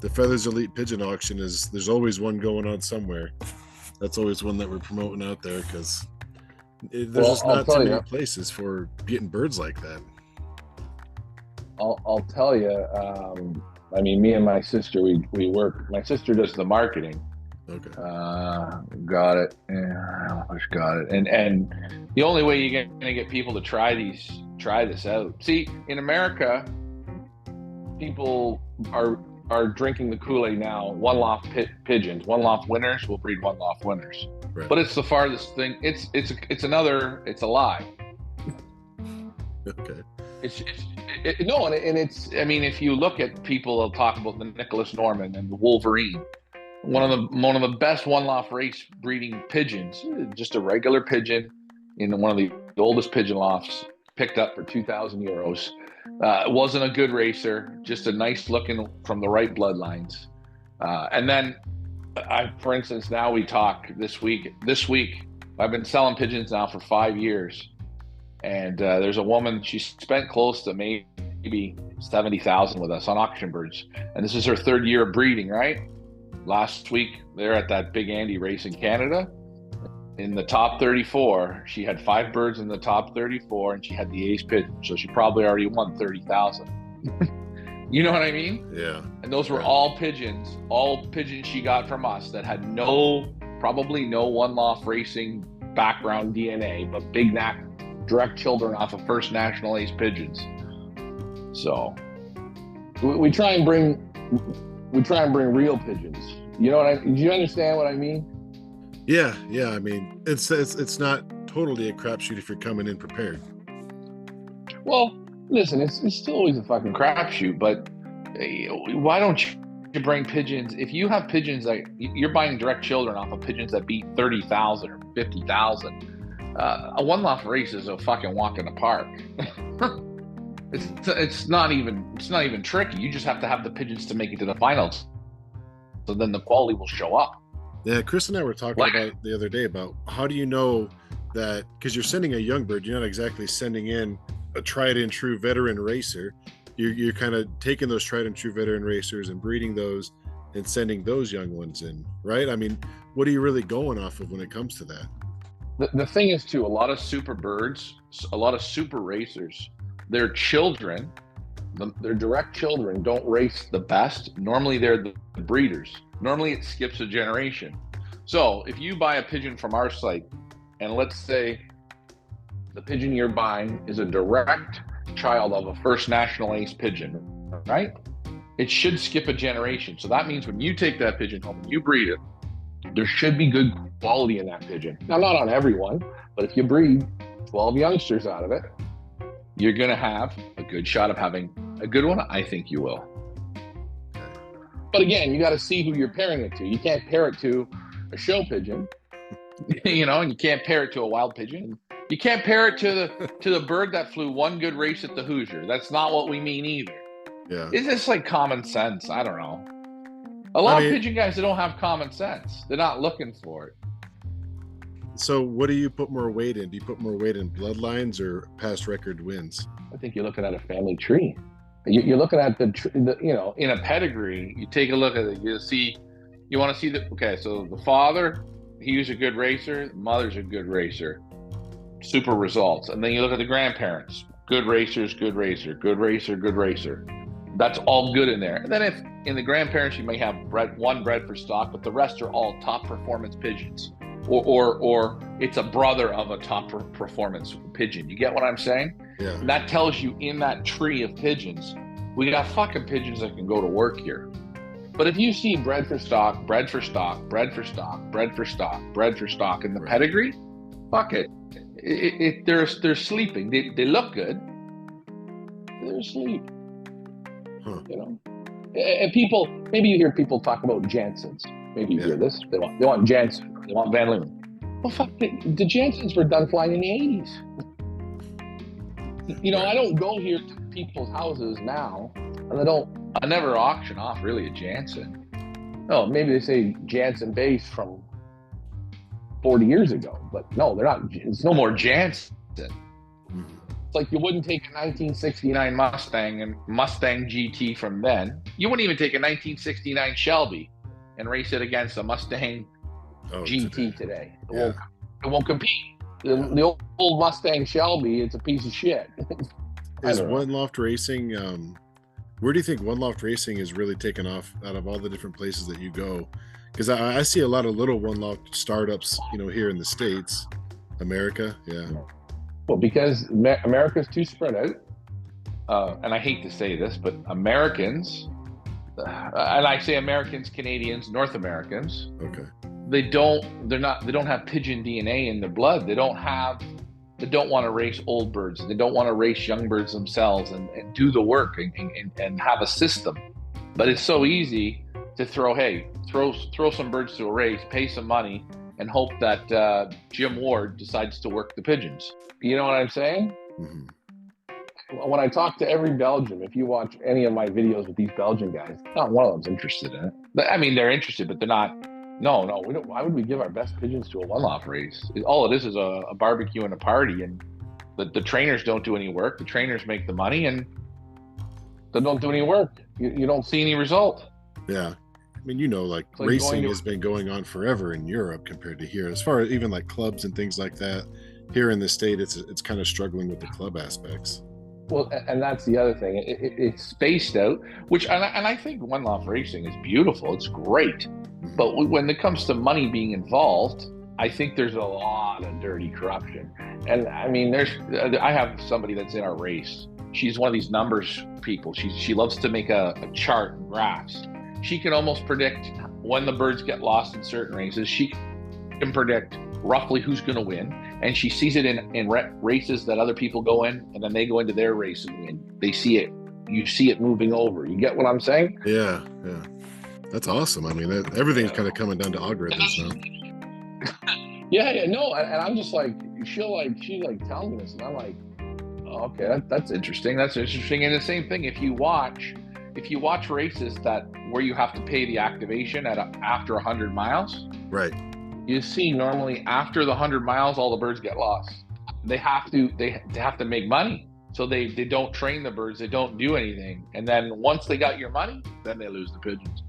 The Feathers Elite Pigeon Auction there's always one going on somewhere. That's always one that we're promoting out there because there's Well, just I'll not too tell many you. places for getting birds like that. I'll tell you. I mean, me and my sister, we work. My sister does the marketing. Okay. Got it. Yeah, I got it. And the only way you're gonna get people to try this out. See, in America, people are drinking the Kool-Aid now. One loft pigeons, one loft winners will breed one loft winners. Right. But it's the farthest thing. It's a lie. Okay. No, and it's. I mean, if you look at people, they'll talk about the Nicholas Norman and the Wolverine. One of the best one loft race breeding pigeons, just a regular pigeon in one of the oldest pigeon lofts, picked up for €2,000. It wasn't a good racer, just a nice looking from the right bloodlines. And then, for instance, now we talk this week. This week, I've been selling pigeons now for 5 years, and there's a woman. She spent close to maybe 70,000 with us on auction birds, and this is her third year of breeding. Right, last week they're at that Big Andy race in Canada. In the top 34, she had 5 birds in the top 34, and she had the ace pigeon. So she probably already won 30,000. You know what I mean? Yeah. And those were all pigeons she got from us that had probably no one loft racing background DNA, but big direct children off of first national ace pigeons. So we try and bring real pigeons. You know do you understand what I mean? Yeah. I mean, it's not totally a crapshoot if you're coming in prepared. Well, listen, it's still always a fucking crapshoot, but why don't you bring pigeons? If you have pigeons like you're buying direct children off of pigeons that beat 30,000 or 50,000, a one loft race is a fucking walk in the park. It's not even tricky. You just have to have the pigeons to make it to the finals, so then the quality will show up. Yeah, Chris and I were talking about the other day about how do you know that, because you're sending a young bird, you're not exactly sending in a tried and true veteran racer. You're kind of taking those tried and true veteran racers and breeding those and sending those young ones in, right? I mean, what are you really going off of when it comes to that? The thing is, too, a lot of super birds, a lot of super racers, their children, their direct children don't race the best. Normally, they're the breeders. Normally, it skips a generation. So if you buy a pigeon from our site, and let's say the pigeon you're buying is a direct child of a first national ace pigeon, right? It should skip a generation. So that means when you take that pigeon home and you breed it, there should be good quality in that pigeon. Now, not on everyone, but if you breed 12 youngsters out of it, you're going to have a good shot of having a good one. I think you will. But again, you got to see who you're pairing it to. You can't pair it to a show pigeon, and you can't pair it to a wild pigeon. You can't pair it to the bird that flew one good race at the Hoosier. That's not what we mean either. Yeah. It's just like common sense. I don't know. A lot of pigeon guys that don't have common sense. They're not looking for it. So what do you put more weight in? Do you put more weight in bloodlines or past record wins? I think you're looking at a family tree. You're looking at the in a pedigree. You take a look at it. You want to see so the father, he was a good racer. The mother's a good racer. Super results. And then you look at the grandparents. Good racers, good racer, good racer, good racer. That's all good in there. And then if in the grandparents you may have one bred for stock, but the rest are all top performance pigeons. Or it's a brother of a top performance pigeon. You get what I'm saying? Yeah. And that tells you in that tree of pigeons, we got fucking pigeons that can go to work here. But if you see bred for stock, bred for stock, bred for stock, bred for stock, bred for stock in the pedigree, fuck it. They're sleeping. They look good. They're asleep. Huh. And people, maybe you hear people talk about Jansons. Maybe you hear this. They want Jansen. They want Van Leeuwen. Well, fuck, the Jansons were done flying in the 80s. I don't go here to people's houses now, and I never auction off really a Jansen. No, maybe they say Jansen base from 40 years ago, but no, they're not. It's no more Jansen. It's like you wouldn't take a 1969 Mustang and Mustang GT from then. You wouldn't even take a 1969 Shelby and race it against a Mustang GT today. It won't compete. The old Mustang Shelby, it's a piece of shit. Is one loft racing? Where do you think one loft racing is really taken off out of all the different places that you go? Because I see a lot of little one loft startups, here in the States, America. Yeah. Well, because America's too spread out. And I hate to say this, but Americans, and I say Americans, Canadians, North Americans. Okay. They don't have pigeon DNA in their blood. They don't want to race old birds. They don't want to race young birds themselves and do the work and have a system. But it's so easy to throw some birds to a race, pay some money, and hope that Jim Ward decides to work the pigeons. You know what I'm saying? Mm-hmm. When I talk to every Belgian, if you watch any of my videos with these Belgian guys, not one of them's interested in it. I mean, they're interested, but they're not. No, we don't. Why would we give our best pigeons to a one-loft race? All it is a barbecue and a party, and the trainers don't do any work. The trainers make the money, and they don't do any work. You don't see any result. Yeah. I mean, like racing has been going on forever in Europe compared to here. As far as even like clubs and things like that, here in the States, it's kind of struggling with the club aspects. Well, and that's the other thing. It's spaced out, and I think one loft racing is beautiful. It's great. But when it comes to money being involved, I think there's a lot of dirty corruption. And I mean, I have somebody that's in our race. She's one of these numbers people. She loves to make a chart and graphs. She can almost predict when the birds get lost in certain races. She can predict roughly who's going to win. And she sees it in races that other people go in, and then they go into their race and win. They see it. You see it moving over. You get what I'm saying? Yeah. That's awesome. I mean, everything's kind of coming down to algorithms now. Yeah, no, and I'm just like, she's telling me this, and I'm like, oh, okay, that's interesting. That's interesting. And the same thing, if you watch races where you have to pay the activation after 100 miles, right? You see, normally after the 100 miles, all the birds get lost. They have to make money, so they don't train the birds. They don't do anything, and then once they got your money, then they lose the pigeons.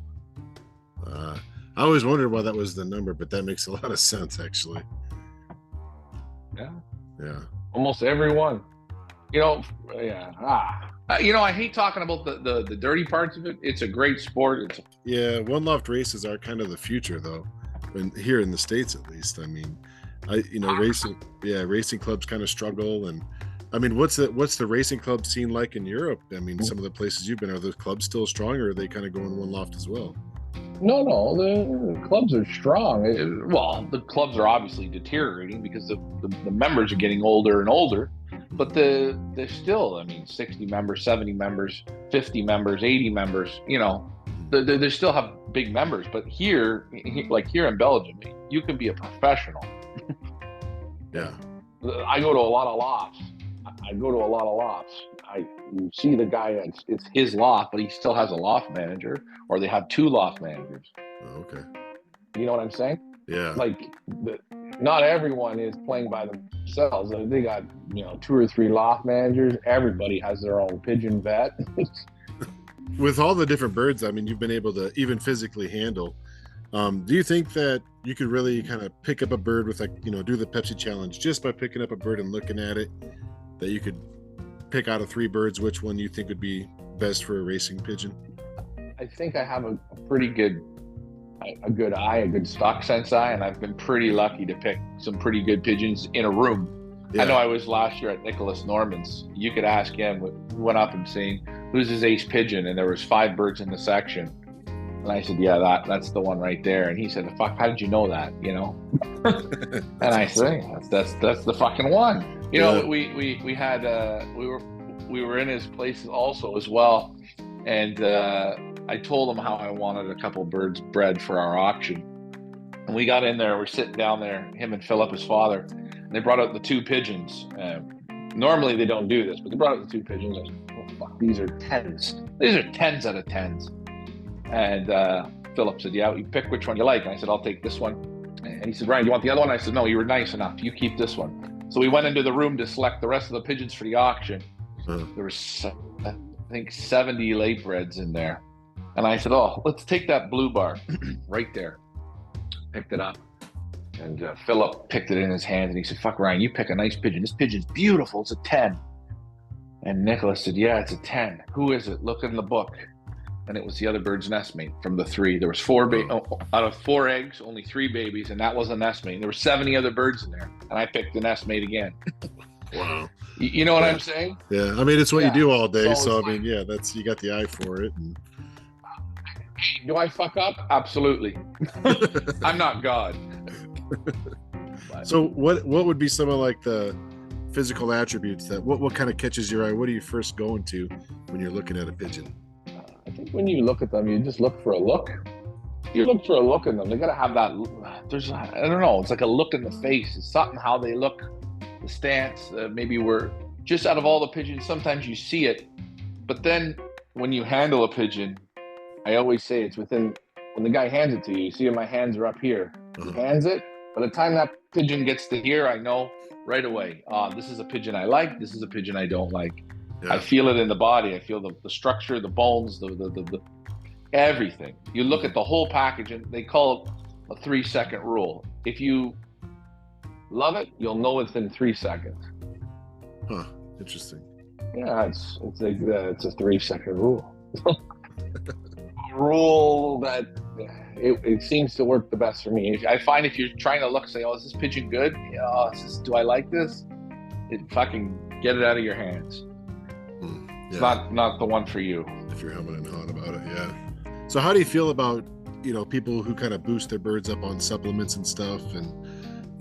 I always wondered why that was the number, but that makes a lot of sense, actually. Yeah. Almost everyone. Yeah. I hate talking about the dirty parts of it. It's a great sport. One loft races are kind of the future, though. Here in the States, at least. I mean, racing clubs kind of struggle, and I mean, what's the racing club scene like in Europe? I mean, some of the places you've been, are those clubs still strong, or are they kind of going one loft as well? No, the clubs are strong. The clubs are obviously deteriorating because the members are getting older and older, but they're still, I mean, 60 members, 70 members, 50 members, 80 members, they still have big members. But here in Belgium, you can be a professional. Yeah. I go to a lot of lofts. You see the guy, it's his loft, but he still has a loft manager, or they have two loft managers. Oh, okay. You know what I'm saying? Yeah. Not everyone is playing by themselves. They got, 2 or 3 loft managers. Everybody has their own pigeon vet. With all the different birds, I mean, you've been able to even physically handle. Do you think that you could really kind of pick up a bird with do the Pepsi challenge just by picking up a bird and looking at it, that you could pick out of 3 birds which one you think would be best for a racing pigeon? I think I have a pretty good eye, a good stock sense eye, and I've been pretty lucky to pick some pretty good pigeons in a room. Yeah. I know I was last year at Nicholas Norman's. You could ask him. We went up and saying, who's his ace pigeon? And there was 5 birds in the section. And I said, yeah, that's the one right there. And he said, fuck, how did you know that? And I said, hey, that's the fucking one. We had we were in his place also as well, and I told him how I wanted a couple birds bred for our auction. And we got in there. We're sitting down there, him and Philip, his father, and they brought out the 2 pigeons. Normally they don't do this, but they brought out the 2 pigeons. I said, oh, fuck, these are 10s. These are 10s out of 10s. And Philip said, yeah, you pick which one you like. And I said, I'll take this one. And he said, Ryan, do you want the other one? I said, no, you were nice enough. You keep this one. So we went into the room to select the rest of the pigeons for the auction. Uh, There was, I think, 70 late breds in there. And I said, oh, let's take that blue bar right there. Picked it up. And Philip picked it in his hands and he said, fuck, Ryan, you pick a nice pigeon. This pigeon's beautiful. It's a 10. And Nicholas said, yeah, it's a 10. Who is it? Look in the book. And it was the other bird's nestmate from the 3. There was 4 out of 4 eggs, only 3 babies, and that was a nestmate. There were 70 other birds in there, and I picked the nestmate again. Wow. You know what I'm saying? Yeah, I mean, it's what you do all day, so I mean, yeah, that's, you got the eye for it. And... Do I fuck up? Absolutely. I'm not God. So what would be some of like the physical attributes that what kind of catches your eye? What are you first going to when you're looking at a pigeon? I think when you look at them, you just look for a look. You look for a look in them. They got to have that. There's, I don't know. It's like a look in the face. It's something how they look, the stance. Maybe we're just out of all the pigeons. Sometimes you see it, but then when you handle a pigeon, I always say it's within. When the guy hands it to you, you see my hands are up here. He hands it. By the time that pigeon gets to here, I know right away. This is a pigeon I like. This is a pigeon I don't like. Yeah. I feel it in the body. I feel the structure, the bones, the everything. You look at the whole package, and they call it a 3-second rule. If you love it, you'll know within 3 seconds. Huh. Interesting. Yeah, it's a 3-second rule. Rule that it seems to work the best for me. I find if you're trying to look, say, oh, is this pigeon good? Do I like this? Fucking get it out of your hands. It's not the one for you. If you're humming and hawing about it, yeah. So how do you feel about, people who kind of boost their birds up on supplements and stuff and,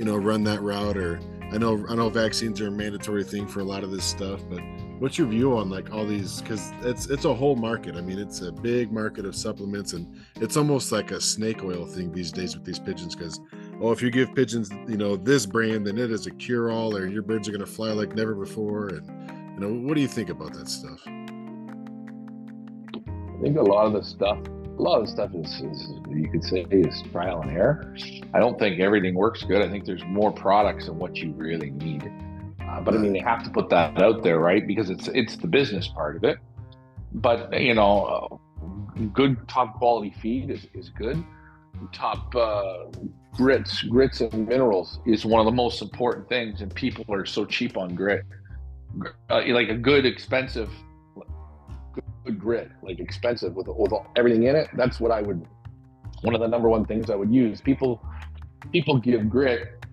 run that route? Or I know vaccines are a mandatory thing for a lot of this stuff, but what's your view on like all these? Because it's a whole market. I mean, it's a big market of supplements, and it's almost like a snake oil thing these days with these pigeons. Because if you give pigeons, this brand, then it is a cure-all, or your birds are going to fly like never before. And what do you think about that stuff? I think a lot of the stuff is you could say is trial and error. I don't think everything works good. I think there's more products than what you really need. But I mean, they have to put that out there, right? Because it's the business part of it. But good top quality feed is good. Top grits and minerals is one of the most important things, and people are so cheap on grit. Like a good expensive grit, like expensive with everything in it. That's what I would. One of the number one things I would use. People give grit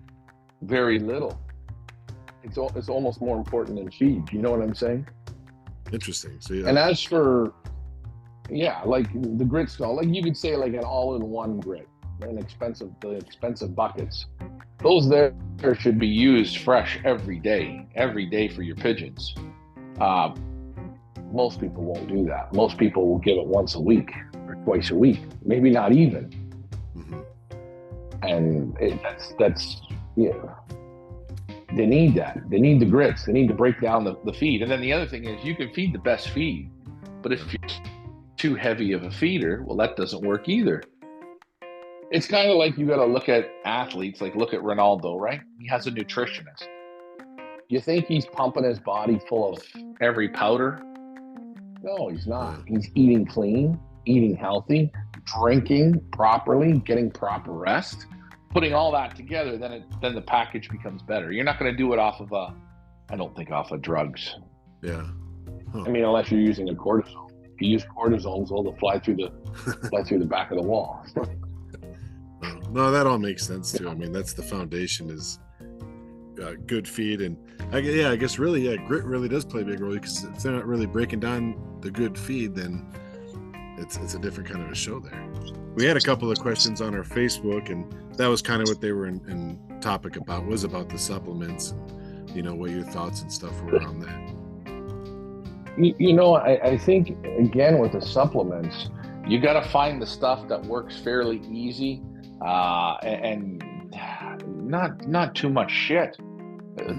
very little. It's almost more important than feed. You know what I'm saying? Interesting. So yeah. And as for like the grit stall, like you could say like an all-in-one grit, the expensive buckets. Those there should be used fresh every day for your pigeons. Most people won't do that. Most people will give it once a week or twice a week, maybe not even. Mm-hmm. And that's they need that. They need the grits. They need to break down the feed. And then the other thing is you can feed the best feed, but if you're too heavy of a feeder, well, that doesn't work either. It's kind of like you got to look at athletes, like look at Ronaldo, right? He has a nutritionist. You think he's pumping his body full of every powder? No, he's not. He's eating clean, eating healthy, drinking properly, getting proper rest. Putting all that together, then the package becomes better. You're not going to do it off of drugs. Yeah. Huh. I mean, unless you're using a cortisone. If you use cortisones, they'll fly through the back of the wall. No, that all makes sense too. I mean, that's the foundation is good feed, and I guess really, grit really does play a big role, because if they're not really breaking down the good feed, then it's a different kind of a show there. We had a couple of questions on our Facebook, and that was kind of what they were in topic about, was about the supplements, and, what your thoughts and stuff were on that. I think, again, with the supplements, you got to find the stuff that works fairly easy, and not too much shit.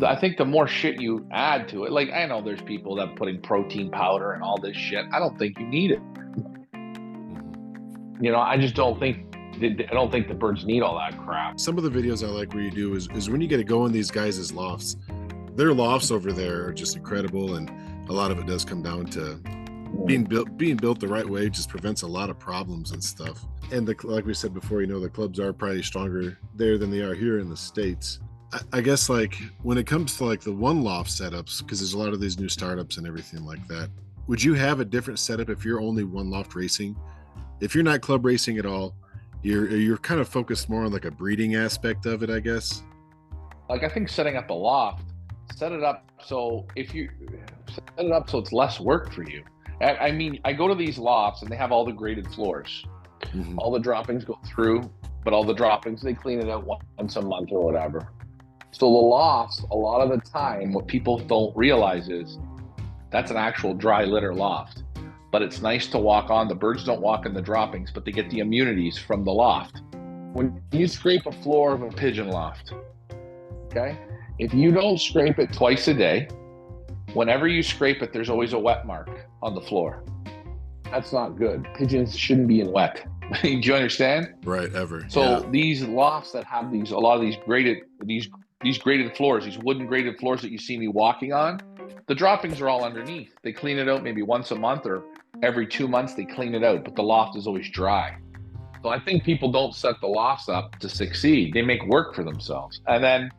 I think the more shit you add to it, like I know there's people that are putting protein powder and all this shit. I don't think you need it. I just don't think I don't think the birds need all that crap. Some of the videos I like where you do is when you get to go in these guys' lofts. Their lofts over there are just incredible, and a lot of it does come down to being built the right way. Just prevents a lot of problems and stuff. And like we said before, the clubs are probably stronger there than they are here in the States. I guess like when it comes to like the one loft setups, because there's a lot of these new startups and everything like that, would you have a different setup if you're only one loft racing? If you're not club racing at all, you're kind of focused more on like a breeding aspect of it, I guess. Like I think setting up a loft, set it up so it's less work for you. I mean, I go to these lofts and they have all the graded floors. Mm-hmm. All the droppings go through, but all the droppings, they clean it out once a month or whatever. So the lofts, a lot of the time, what people don't realize is that's an actual dry litter loft. But it's nice to walk on. The birds don't walk in the droppings, but they get the immunities from the loft. When you scrape a floor of a pigeon loft, okay, if you don't scrape it twice a day, whenever you scrape it, there's always a wet mark on the floor. That's not good. Pigeons shouldn't be in wet. Do you understand? Right, ever. So these lofts that have a lot of these graded floors, these wooden graded floors that you see me walking on, the droppings are all underneath. They clean it out maybe once a month or every 2 months they clean it out, but the loft is always dry. So I think people don't set the lofts up to succeed. They make work for themselves. And then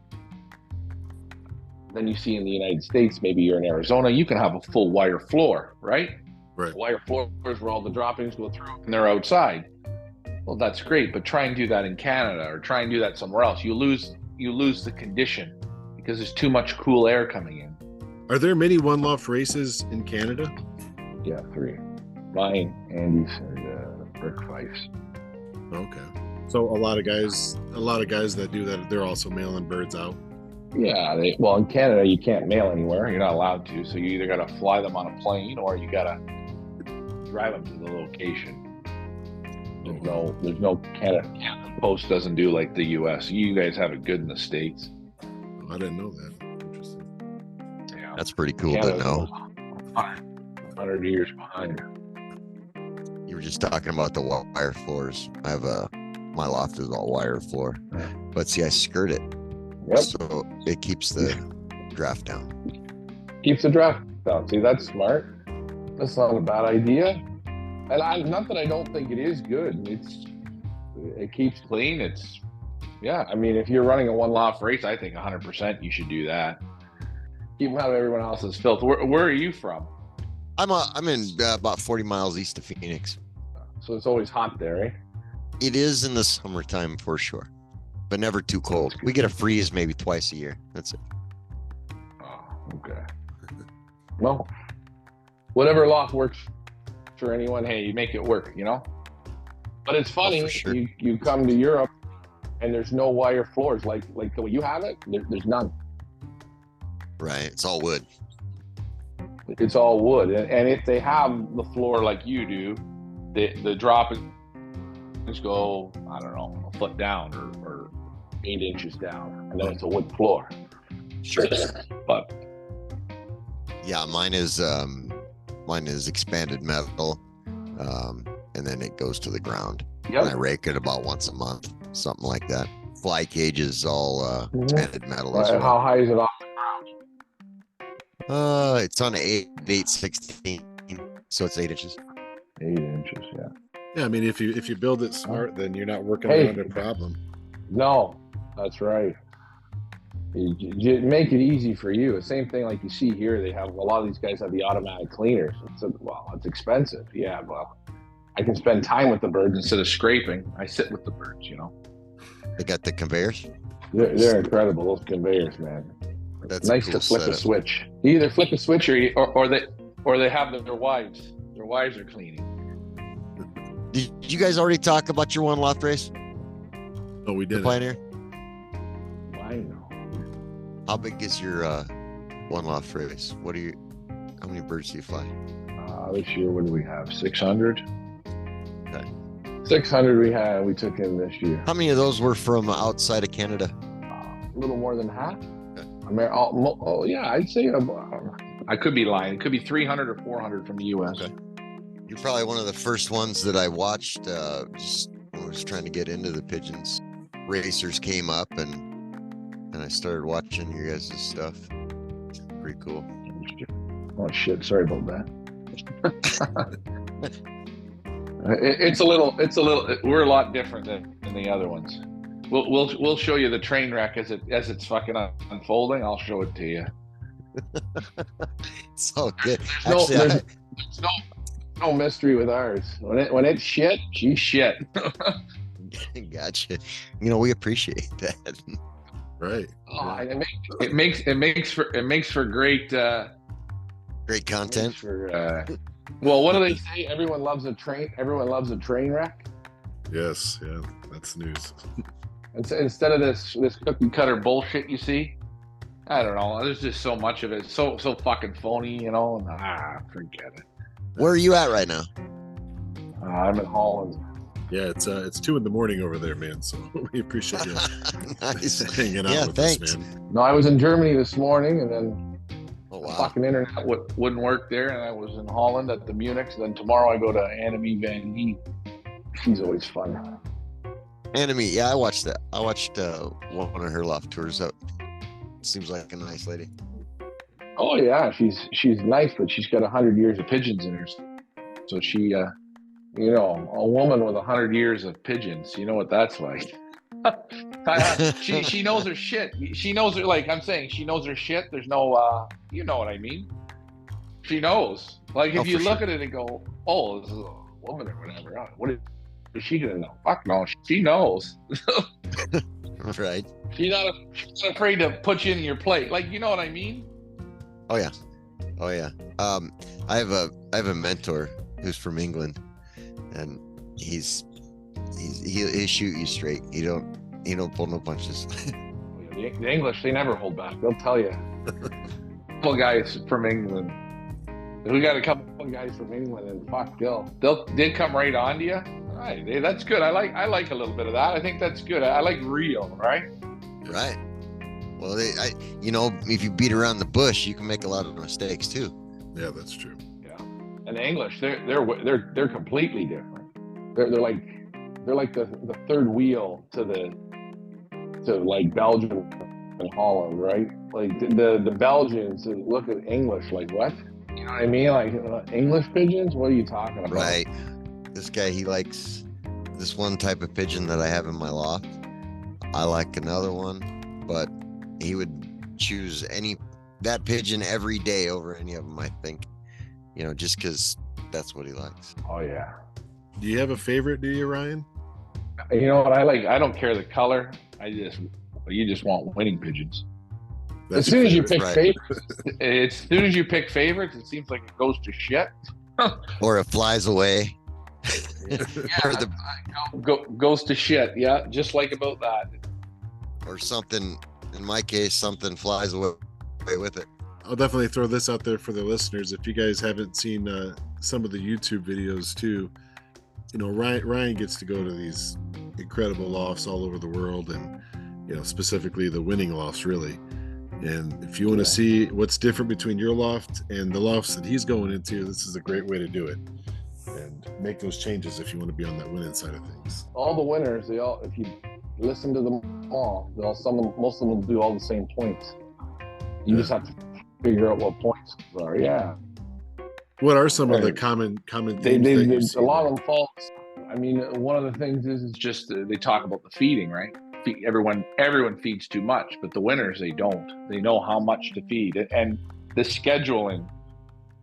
you see in the United States, maybe you're in Arizona, you can have a full wire floor, right? Right. Wire floors where all the droppings go through and they're outside. Well, that's great, but try and do that in Canada or try and do that somewhere else. You lose the condition because there's too much cool air coming in. Are there many one loft races in Canada? Yeah, 3. Mine, Andy's, and Rick Fife's. Okay. So a lot of guys that do that, they're also mailing birds out. Yeah, well, in Canada you can't mail anywhere. You're not allowed to. So you either got to fly them on a plane or you got to drive them to the location. There's no Canada Post doesn't do like the U.S. You guys have it good in the States. I didn't know that. Interesting. Yeah, that's pretty cool to know. 100 years behind. You were just talking about the wire floors. I have my loft is all wire floor, but see, I skirt it, so it keeps the draft down. Keeps the draft down. See, that's smart. That's not a bad idea. And not that I don't think it is good. It keeps clean. I mean, if you're running a one loft race, I think 100% you should do that. Keep them out of everyone else's filth. Where are you from? I'm in about 40 miles east of Phoenix. So it's always hot there, eh? It is in the summertime for sure, but never too cold. We get a freeze maybe twice a year. That's it. Oh, okay. Well, whatever loft works for anyone, hey, you make it work, But it's funny, sure. you come to Europe and there's no wire floors like the way you have it. There's none. Right, it's all wood. It's all wood, and if they have the floor like you do, the droppings go, I don't know, a foot down or 8 inches down, and then it's a wood floor. Sure. But yeah, mine is expanded metal, and then it goes to the ground. Yep. And I rake it about once a month, something like that. Fly cage is all expanded metal as well. How high is it off the ground? It's on 8/16, so it's 8 inches. 8 inches, yeah. Yeah, I mean, if you build it smart, then you're not working around a problem. No, that's right. You make it easy for you. The same thing like you see here. They have a lot of these guys have the automatic cleaners. It's expensive. Yeah, well, I can spend time with the birds instead of scraping. I sit with the birds. They got the conveyors. They're incredible. Those conveyors, man. That's nice cool to flip setup. a switch. You either flip a switch or they have their wives. Their wives are cleaning. Did you guys already talk about your one loft race? Oh, we did. The Pioneer. I know. How big is your one loft race? How many birds do you fly? This year, what do we have? 600. Okay. 600 we took in this year. How many of those were from outside of Canada? A little more than half. Okay. Yeah, I'd say I could be lying. It could be 300 or 400 from the U.S. Okay. You're probably one of the first ones that I watched just when was trying to get into the pigeons, racers came up and I started watching your guys' stuff. Pretty cool. Oh shit! Sorry about that. It's a little. We're a lot different than the other ones. We'll show you the train wreck as it's fucking unfolding. I'll show it to you. It's all good. There's no mystery with ours. When it's shit, she's shit. Gotcha. You know, we appreciate that. Right. Oh, yeah. It makes for great content. Well, what do they say? Everyone loves a train wreck. Yes, yeah, that's news. Instead of this cookie cutter bullshit you see, I don't know. There's just so much of it. So fucking phony, you know. Forget it. Where are you at right now? I'm in Holland. Yeah, it's 2 a.m. over there, man. So we appreciate you Nice. hanging out with thanks. us, man. No, I was in Germany this morning, and then Oh, the wow. fucking internet wouldn't work there, and I was in Holland at the Munich. Then tomorrow I go to Annemie van Heet. She's always fun. Annemie, yeah, I watched that. I watched one of her loft tours up. Seems like a nice lady. Oh yeah, she's nice, but she's got 100 years of pigeons in her. So she, a woman with 100 years of pigeons, you know what that's like. She knows her shit. She knows her, like I'm saying, she knows her shit. There's no, you know what I mean. She knows. Like if you look at it and go, oh, this is a woman or whatever. What is she gonna know? Fuck no, she knows. Right. She's not afraid to put you in your plate. Like, you know what I mean? Oh yeah. I have a mentor who's from England, and he'll shoot you straight. He don't pull no punches. The English, they never hold back. They'll tell you. Couple guys from England. We got a couple guys from England, and fuck, they'll come right on to you. All right, that's good. I like a little bit of that. I think that's good. I like real, right? Right. Well, if you beat around the bush, you can make a lot of mistakes too. Yeah, that's true. Yeah. And the English, they're completely different. They're like the third wheel to like Belgium and Holland, right? Like the Belgians look at English like, what? You know what I mean? Like English pigeons? What are you talking about? Right. This guy, he likes this one type of pigeon that I have in my loft. I like another one, but he would choose that pigeon every day over any of them, I think. Just because that's what he likes. Oh yeah. Do you have a favorite? Do you, Ryan? You know what I like? I don't care the color. You just want winning pigeons. That's as soon as you pick right. favorites, it seems like it goes to shit. Or it flies away. Yeah, goes to shit. Yeah, just like about that. Or something. In my case, something flies away with it. I'll definitely throw this out there for the listeners. If you guys haven't seen some of the YouTube videos too, Ryan gets to go to these incredible lofts all over the world, and specifically the winning lofts, really. And if you want to see what's different between your loft and the lofts that he's going into, this is a great way to do it and make those changes if you want to be on that winning side of things. All the winners, if you listen to them all, most of them will do all the same points. You just have to figure out what points are. Yeah. What are some of the common themes? A lot of them fall. I mean, one of the things is just they talk about the feeding, right? Everyone feeds too much, but the winners, they don't. They know how much to feed, and the scheduling.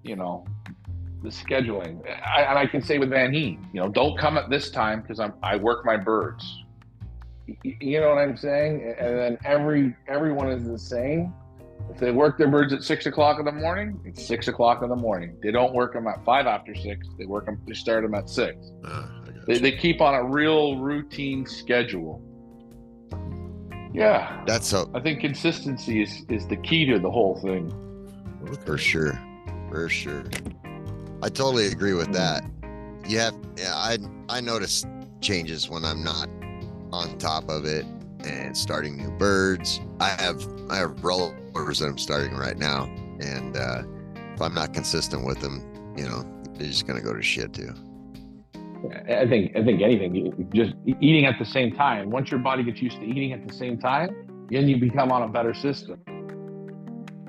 The scheduling. And I can say with Van Heet, don't come at this time because I work my birds. You know what I'm saying? And then everyone is the same. If they work their birds at 6 o'clock in the morning, it's 6 o'clock in the morning. They don't work them at 5 after 6. They start them at 6. They keep on a real routine schedule. Yeah. I think consistency is the key to the whole thing. For sure. I totally agree with that. I notice changes when I'm not on top of it and starting new birds. I have rollers that I'm starting right now, and if I'm not consistent with them, they're just gonna go to shit too. I think anything, just eating at the same time. Once your body gets used to eating at the same time, then you become on a better system.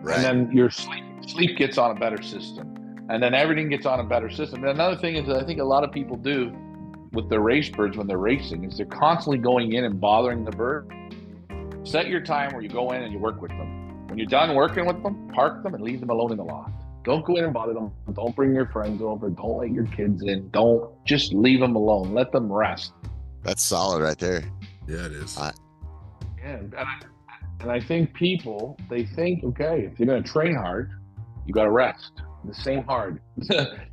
Right. And then your sleep gets on a better system. And then everything gets on a better system. And another thing is that I think a lot of people do with their race birds when they're racing is they're constantly going in and bothering the bird. Set your time where you go in and you work with them. When you're done working with them, park them and leave them alone in the loft. Don't go in and bother them. Don't bring your friends over. Don't let your kids in. Don't, just leave them alone. Let them rest. That's solid right there. Yeah, it is. And I think people, they think, okay, if you're going to train hard, you got to rest the same hard.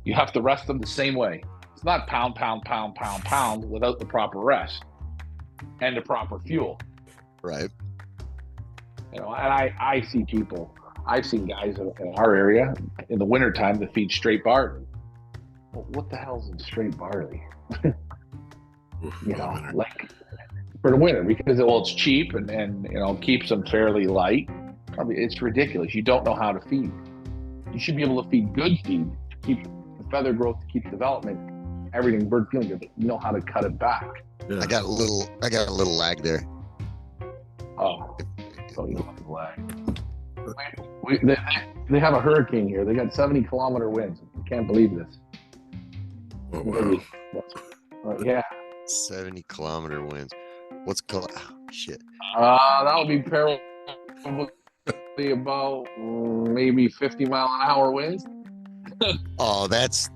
You have to rest them the same way. It's not pound, pound, pound, pound, pound without the proper rest and the proper fuel. Right. You know, and I see people, I've seen guys in our area in the wintertime that feed straight barley. Well, what the hell's in straight barley? You know, like for the winter, because it's cheap and you know, keeps them fairly light. I mean, it's ridiculous. You don't know how to feed. You should be able to feed good feed to keep the feather growth, to keep development, everything, bird feeling good. You know how to cut it back. Yeah. I got a little lag there. Oh, so you have lag. They have a hurricane here. They got 70-kilometer winds. I can't believe this. Oh, wow. Yeah. 70-kilometer winds. What's called? Oh, shit. That would be probably about maybe 50-mile-an-hour winds. Oh, that's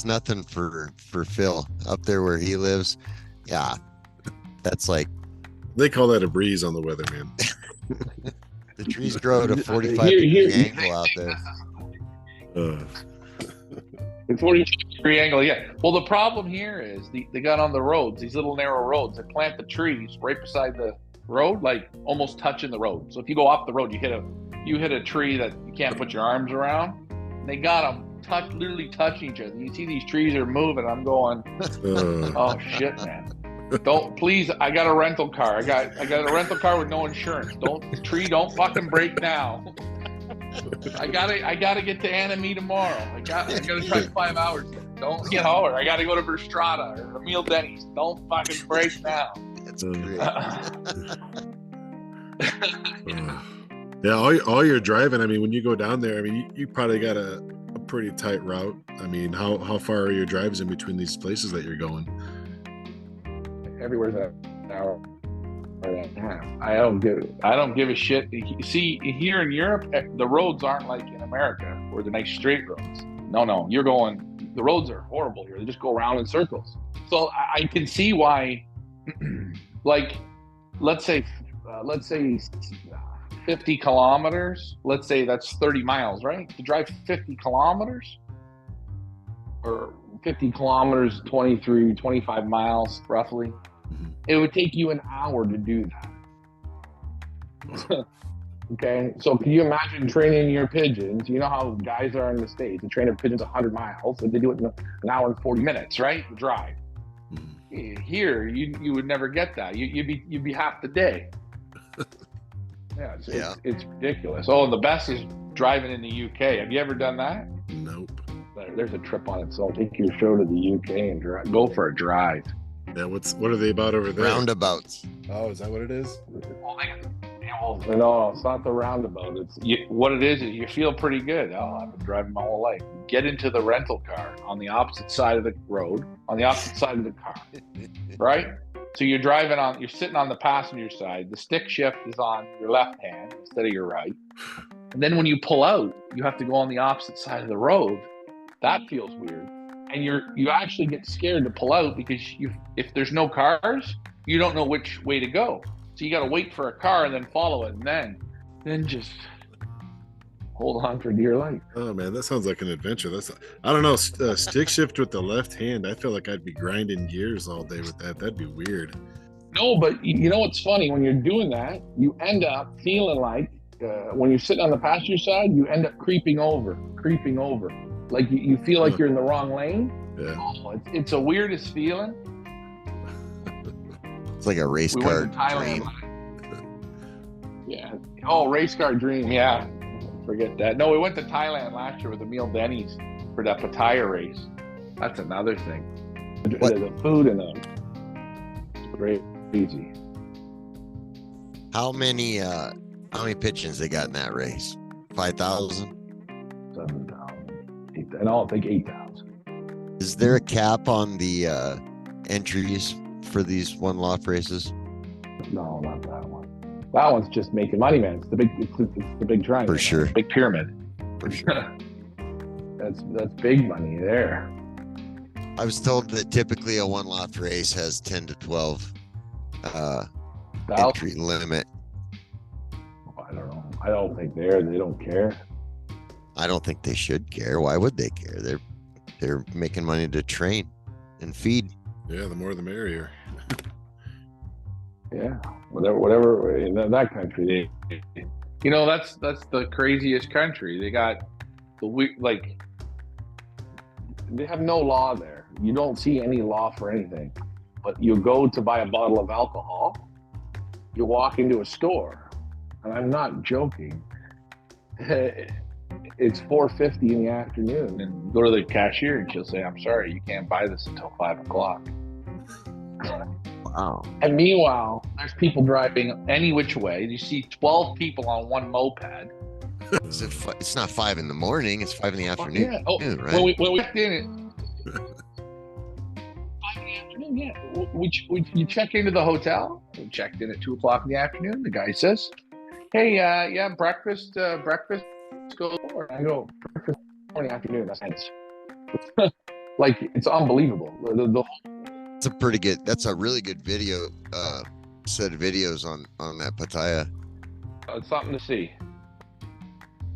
nothing for Phil up there where he lives. Yeah, that's like, they call that a breeze on the weather, man. the trees grow at a 45-degree angle out there. A 45-degree angle, yeah. Well, the problem here is they got on the roads, these little narrow roads. They plant the trees right beside the road, like almost touching the road. So if you go off the road, you hit a tree that you can't put your arms around. And they got them literally touching each other. You see these trees are moving. I'm going, oh shit, man. Don't, please. I got a rental car. I got a rental car with no insurance. Don't fucking break now. I gotta get to Anime tomorrow. I gotta drive 5 hours. Don't, you know, or I gotta go to Verstrada or Emil Denny's. Don't fucking break now. That's great. Yeah, all your driving. I mean, when you go down there, I mean, you probably got a pretty tight route. I mean, how far are your drives in between these places that you're going? Everywhere's an hour and a half. I don't give a shit. See, here in Europe, the roads aren't like in America where they're nice straight roads. No, the roads are horrible here. They just go around in circles. So I can see why, like, let's say 50 kilometers, let's say that's 30 miles, right? To drive 50 kilometers or 50 kilometers, 25 miles roughly. It would take you an hour to do that. Okay, so can you imagine training your pigeons? You know how guys are in the States. They train their pigeons 100 miles, and they do it in an hour and 40 minutes, right? Drive. Here, you would never get that. You'd be half the day. Yeah, it's ridiculous. Oh, and the best is driving in the UK. Have you ever done that? Nope. There's a trip on it, so I'll take your show to the UK and go for a drive. Yeah, what are they about over there? Roundabouts. Oh, is that what it is? No, it's not the roundabout. What it is you feel pretty good. Oh, I've been driving my whole life. Get into the rental car on the opposite side of the road, on the opposite side of the car, right? So you're sitting on the passenger side. The stick shift is on your left hand instead of your right. And then when you pull out, you have to go on the opposite side of the road. That feels weird. And you actually get scared to pull out because if there's no cars, you don't know which way to go. So you got to wait for a car and then follow it, and then just hold on for dear life. Oh man, that sounds like an adventure. I don't know, stick shift with the left hand. I feel like I'd be grinding gears all day with that. That'd be weird. No, but you know what's funny? When you're doing that, you end up feeling like when you're sitting on the passenger side, you end up creeping over. Like you feel like you're in the wrong lane. Yeah. Oh, it's the weirdest feeling. It's like a race car dream. Yeah. Oh, race car dream. Yeah. Forget that. No, we went to Thailand last year with Emil Denny's for that Pattaya race. That's another thing. The food and the it's great, easy. How many pigeons they got in that race? 5,000? 7,000, 8,000, and I'll think 8,000. Is there a cap on the entries for these one loft races? No, not that one. That one's just making money, man. It's the big triangle. For sure. Big pyramid. For sure. That's big money there. I was told that typically a one loft race has 10 to 12 entry limit. I don't know. I don't think they don't care. I don't think they should care. Why would they care? They're making money to train and feed. Yeah, the more the merrier. Yeah, whatever in that country, that's the craziest country. They got they have no law there. You don't see any law for anything. But you go to buy a bottle of alcohol, you walk into a store, and I'm not joking. It's 4:50 in the afternoon, and go to the cashier, and she'll say, "I'm sorry, you can't buy this until 5 o'clock." Wow. And meanwhile, there's people driving any which way. You see 12 people on one moped. It's not 5 in the morning. It's 5 in the afternoon. Yeah. Oh, right? when we checked in at 5 in the afternoon, yeah. You check into the hotel. We checked in at 2 o'clock in the afternoon. The guy says, "Hey, yeah, breakfast go." I go, "Breakfast in the afternoon. That's nice." Like, it's unbelievable. That's a really good video, set of videos on that Pattaya. It's something to see.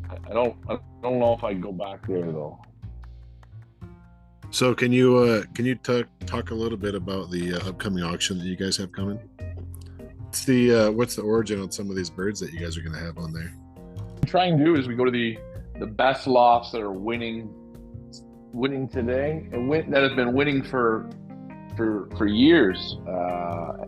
I don't know if I'd go back there though. So can you talk a little bit about the upcoming auction that you guys have coming? What's the origin on some of these birds that you guys are going to have on there? What we try and do is we go to the best lofts that are winning today and that have been winning for years,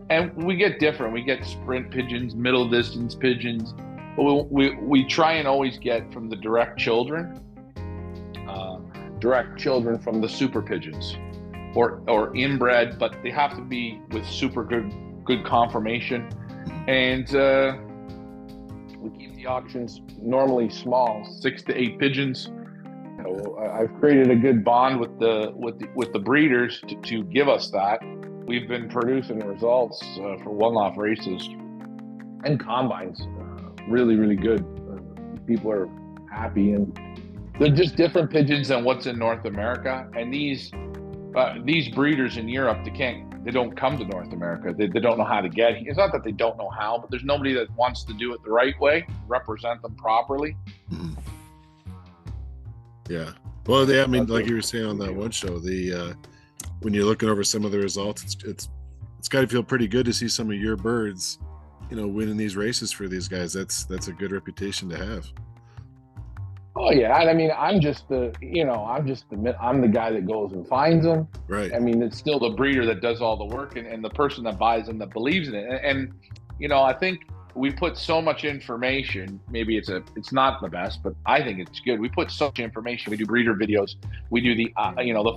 and we get different. We get sprint pigeons, middle distance pigeons, but we try and always get from the direct children from the super pigeons, or inbred, but they have to be with super good conformation. And we keep the auctions normally small, 6 to 8 pigeons. I've created a good bond with the breeders to give us that. We've been producing results for one loft races and combines, really, really good. People are happy, and they're just different pigeons than what's in North America. And these breeders in Europe, they don't come to North America. They don't know how to get here. It's not that they don't know how, but there's nobody that wants to do it the right way, represent them properly. Mm-hmm. Yeah. Well, I mean, like you were saying on that one show, when you're looking over some of the results, it's got to feel pretty good to see some of your birds, winning these races for these guys. That's a good reputation to have. Oh yeah, I mean, I'm the guy that goes and finds them. Right. I mean, it's still the breeder that does all the work, and the person that buys them that believes in it. And I think we put so much information. Maybe it's not the best, but I think it's good. We put so much information. We do breeder videos. We do the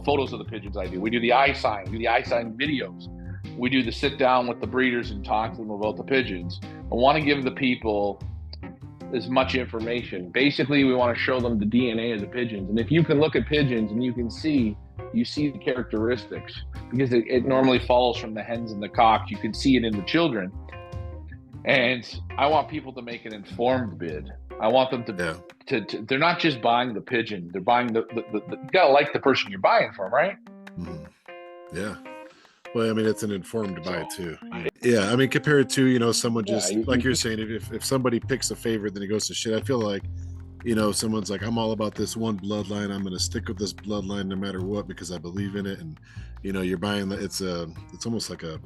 photos of the pigeons. We do the eye sign. We do the eye sign videos. We do the sit down with the breeders and talk to them about the pigeons. I want to give the people as much information. Basically, we want to show them the DNA of the pigeons. And if you can look at pigeons and you see the characteristics, because it normally follows from the hens and the cocks. You can see it in the children. And I want people to make an informed bid. I want them to they're not just buying the pigeon, they're buying you gotta like the person you're buying from, right? Mm-hmm. Yeah. Well, I mean, it's an informed buy too. Yeah. I mean, compared to, someone just like you're saying, if somebody picks a favorite, then it goes to shit. I feel like, someone's like, I'm all about this one bloodline. I'm going to stick with this bloodline no matter what, because I believe in it. And, you're buying it's almost like you're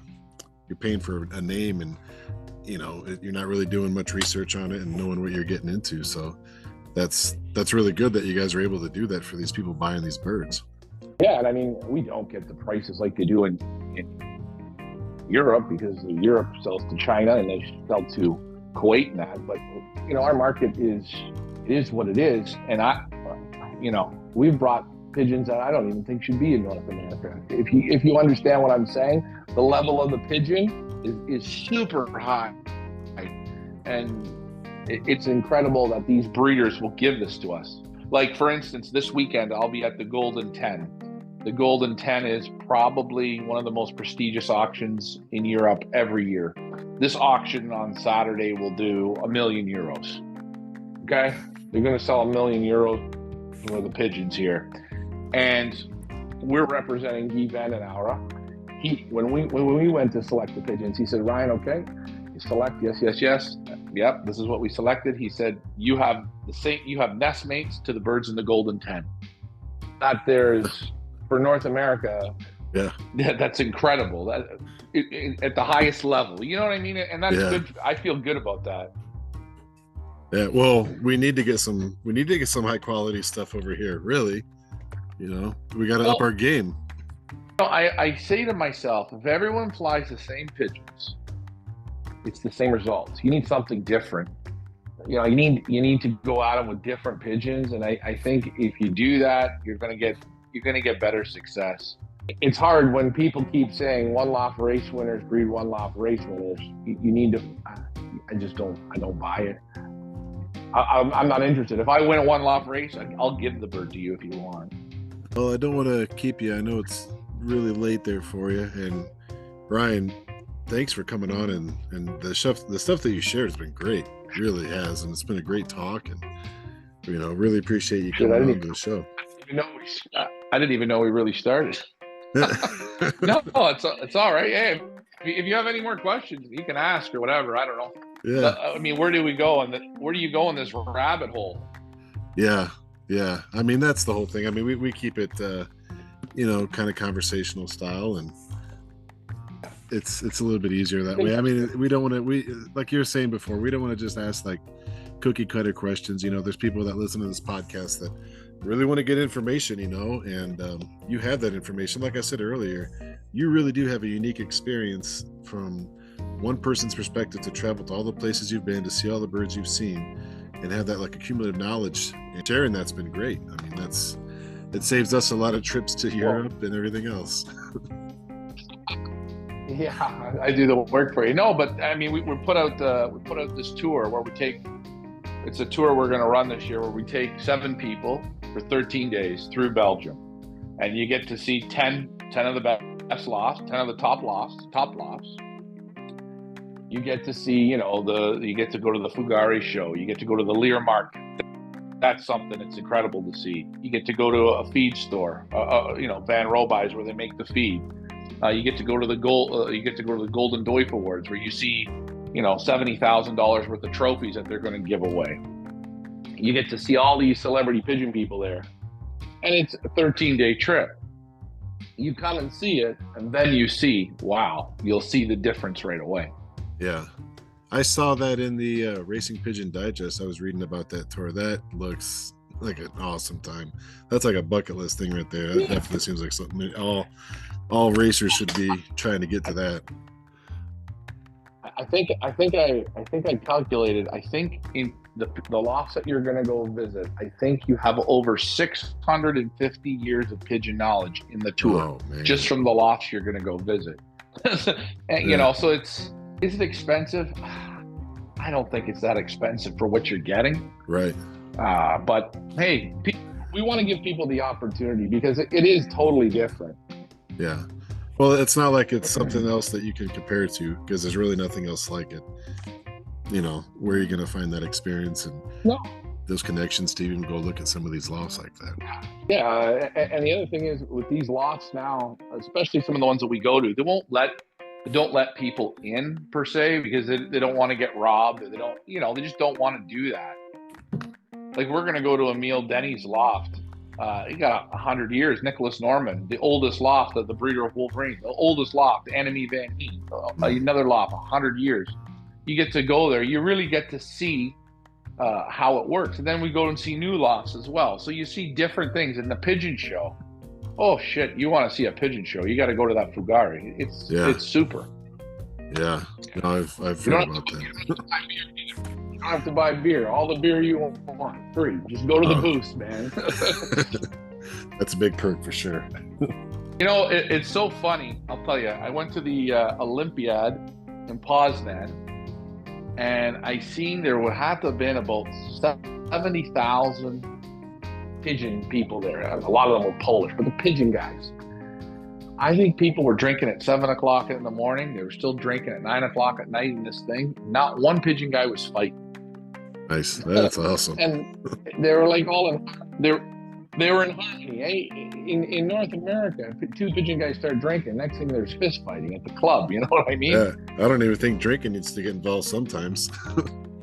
paying for a name, and, you're not really doing much research on it and knowing what you're getting into. So that's really good that you guys are able to do that for these people buying these birds. Yeah. And I mean, we don't get the prices like they do in Europe, because Europe sells to China and they sell to Kuwait and that. But, our market is what it is. And we've brought pigeons that I don't even think should be in North America. If you understand what I'm saying, the level of the pigeon is super high, and it's incredible that these breeders will give this to us. Like, for instance, this weekend I'll be at the Golden 10. The Golden 10 is probably one of the most prestigious auctions in Europe every year. This auction on Saturday will do €1 million. Okay, they're going to sell €1 million for the pigeons here, and we're representing Guy Van and Aura. When we went to select the pigeons, he said, "Ryan, okay, you select, yes. Yep, this is what we selected." He said, "You have nest mates to the birds in the Golden 10." That there's for North America. Yeah, that's incredible. That at the highest level, you know what I mean? And that's good. I feel good about that. Yeah, well, we need to get some high quality stuff over here. Really, we got to up our game. I say to myself, if everyone flies the same pigeons, it's the same results. You need something different. You need to go at them with different pigeons, and I think if you do that, you're gonna get better success. It's hard when people keep saying one loft race winners breed one loft race winners. You need to. I don't buy it. I'm not interested. If I win a one loft race, I'll give the bird to you if you want. Well, I don't want to keep you. I know it's really late there for you. And Ryan, thanks for coming on, and the stuff that you shared has been great. It really has, and it's been a great talk. And really appreciate you coming on to the show. I didn't even know we really started. No, it's all right. Hey, if you have any more questions, you can ask or whatever. I don't know. Yeah. I mean, where do we go? Where do you go in this rabbit hole? Yeah. I mean, that's the whole thing. I mean, we keep it, kind of conversational style, and it's a little bit easier that way. I mean, we don't want to. Like you were saying before, we don't want to just ask like cookie cutter questions. There's people that listen to this podcast that really want to get information, and you have that information. Like I said earlier, you really do have a unique experience from one person's perspective to travel to all the places you've been, to see all the birds you've seen, and have that like accumulative knowledge. And sharing that's been great. I mean, it saves us a lot of trips to Europe and everything else. Yeah, I do the work for you. No, but I mean, we put out this tour where it's a tour we're going to run this year where we take 7 people for 13 days through Belgium, and you get to see 10 of the best lofts, 10 of the top lofts. You get to see, you get to go to the Fugari show. You get to go to the Lear market. That's something that's incredible to see. You get to go to a feed store, Van Roby's where they make the feed. You get to go to the Golden Doif Awards where you see, $70,000 worth of trophies that they're going to give away. You get to see all these celebrity pigeon people there, and it's a 13-day trip. You come and see it, and then you see, wow, you'll see the difference right away. Yeah, I saw that in the Racing Pigeon Digest. I was reading about that tour. That looks like an awesome time. That's like a bucket list thing right there. That definitely seems like something all racers should be trying to get to that. I think I calculated. I think in the lofts that you're going to go visit, I think you have over 650 years of pigeon knowledge in the tour, just from the lofts you're going to go visit. And so is it expensive? I don't think it's that expensive for what you're getting. Right. But hey, we want to give people the opportunity because it is totally different. Yeah. Well, it's not like it's something else that you can compare it to, because there's really nothing else like it. Where are you going to find that experience and those connections to even go look at some of these lofts like that? Yeah. And the other thing is with these lofts now, especially some of the ones that we go to, they don't let people in per se because they don't want to get robbed. They don't, they just don't want to do that. Like we're going to go to Emile Denny's loft. He got 100 years. Nicholas Norman, the oldest loft of the breeder of Wolverine, the oldest loft, Annemie Van Heet, another loft, 100 years. You get to go there. You really get to see how it works. And then we go and see new lofts as well. So you see different things in the pigeon show. Oh shit! You want to see a pigeon show? You got to go to that Fugari. It's super. Yeah, I've heard about that. You don't have to buy beer. All the beer you want, free. Just go to the booth, man. That's a big perk for sure. You know, it's so funny. I'll tell you. I went to the Olympiad in Poznan, and I seen there would have to have been about 70,000 pigeon people there. A lot of them were Polish, but the pigeon guys. I think people were drinking at 7 o'clock in the morning. They were still drinking at 9 o'clock at night in this thing. Not one pigeon guy was fighting. Nice. That's awesome. And they were like all in, they were in harmony. Eh? In North America, if two pigeon guys start drinking, next thing there's fist fighting at the club. You know what I mean? Yeah. I don't even think drinking needs to get involved sometimes.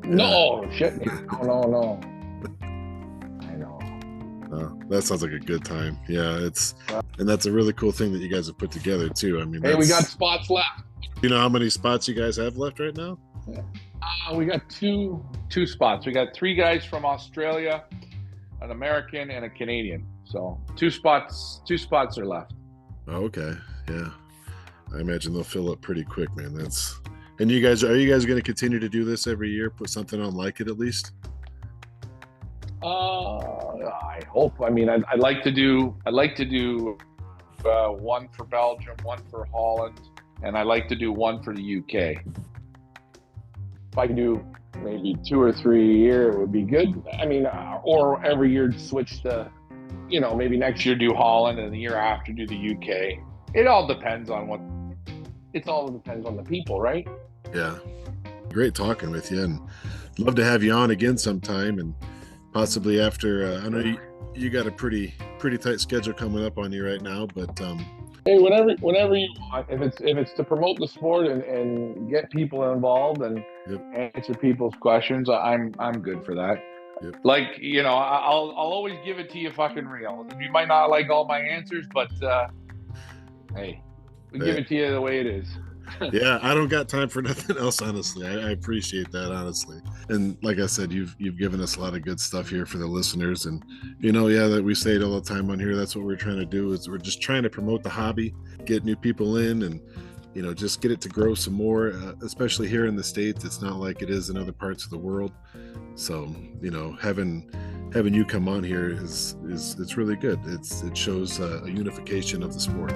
No, shit. No. I know. That sounds like a good time. Yeah, and that's a really cool thing that you guys have put together too. I mean, hey, we got spots left. You know how many spots you guys have left right now? We got two spots. We got 3 guys from Australia, an American, and a Canadian. So two spots are left. Oh, okay. Yeah. I imagine they'll fill up pretty quick, man. And are you guys going to continue to do this every year? Put something on like it at least? I hope. I mean, I'd like to do one for Belgium, one for Holland, and I'd like to do one for the UK. If I could do maybe 2 or 3 a year, it would be good. I mean, or every year switch to, maybe next year do Holland and the year after do the UK. It all depends on the people, right? Yeah. Great talking with you, and love to have you on again sometime, and possibly after. I know you got a pretty tight schedule coming up on you right now, but hey, whenever you want. If it's to promote the sport and get people involved and answer people's questions, I'm good for that. Yep. Like, I'll always give it to you fucking real. You might not like all my answers, but hey, give it to you the way it is. Yeah, I don't got time for nothing else, honestly. I appreciate that, honestly. And like I said, you've given us a lot of good stuff here for the listeners. And that we say it all the time on here. That's what we're trying to do, is we're just trying to promote the hobby, get new people in, and just get it to grow some more, especially here in the States. It's not like it is in other parts of the world. So having you come on here is it's really good. It shows a unification of the sport.